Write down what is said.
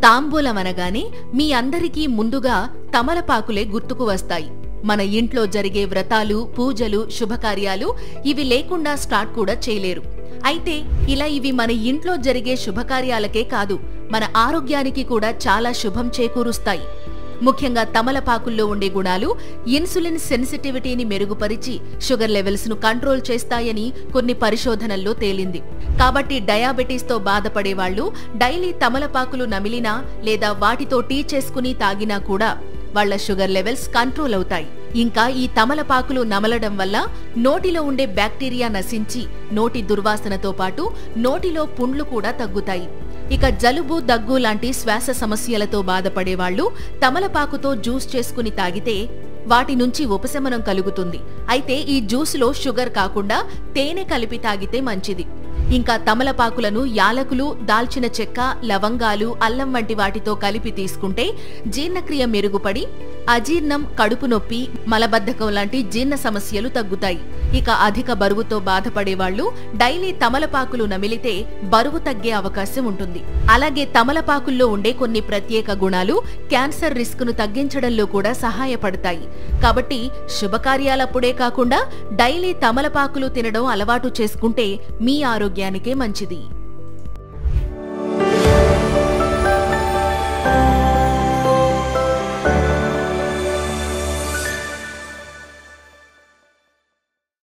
తాంబూలం అనగానే మీ అందరికీ ముందుగా తమలపాకులే గుర్తుకు వస్తాయి. మన ఇంట్లో జరిగే వ్రతాలు, పూజలు, శుభకార్యాలు ఇవి లేకుండా స్టార్ట్ కూడా చేయలేరు. అయితే ఇలా ఇవి మన ఇంట్లో జరిగే శుభకార్యాలకే కాదు, మన ఆరోగ్యానికి కూడా చాలా శుభం చేకూరుస్తాయి. ముఖ్యంగా తమలపాకుల్లో ఉండే గుణాలు ఇన్సులిన్ సెన్సిటివిటీని మెరుగుపరిచి షుగర్ లెవెల్స్ ను కంట్రోల్ చేస్తాయని కొన్ని పరిశోధనల్లో తేలింది. కాబట్టి డయాబెటీస్ తో బాధపడే వాళ్ళు డైలీ తమలపాకులు నమిలినా లేదా వాటితో టీ చేసుకుని తాగినా కూడా వాళ్ల షుగర్ లెవెల్స్ కంట్రోల్ అవుతాయి. ఇంకా ఈ తమలపాకులు నమలడం వల్ల నోటిలో ఉండే బ్యాక్టీరియా నశించి నోటి దుర్వాసనతో పాటు నోటిలో పుండ్లు కూడా తగ్గుతాయి. ఇక జలుబు, దగ్గు లాంటి శ్వాస సమస్యలతో బాధపడేవాళ్లు తమలపాకుతో జ్యూస్ చేసుకుని తాగితే వాటి నుంచి ఉపశమనం కలుగుతుంది. అయితే ఈ జ్యూస్లో షుగర్ కాకుండా తేనె కలిపి తాగితే మంచిది. ఇంకా తమలపాకులను యాలకులు, దాల్చిన చెక్క, లవంగాలు, అల్లం వంటి వాటితో కలిపి తీసుకుంటే జీర్ణక్రియ మెరుగుపడి అజీర్ణం, కడుపు నొప్పి, మలబద్ధకం లాంటి జీర్ణ సమస్యలు తగ్గుతాయి. ఇక అధిక బరువుతో బాధపడేవాళ్లు డైలీ తమలపాకులు నమిలితే బరువు తగ్గే అవకాశం ఉంటుంది. అలాగే తమలపాకుల్లో ఉండే కొన్ని ప్రత్యేక గుణాలు క్యాన్సర్ రిస్క్ ను తగ్గించడంలో కూడా సహాయపడతాయి. కాబట్టి శుభకార్యాలప్పుడే కాకుండా డైలీ తమలపాకులు తినడం అలవాటు చేసుకుంటే మీ ఆరోగ్యానికే మంచిది.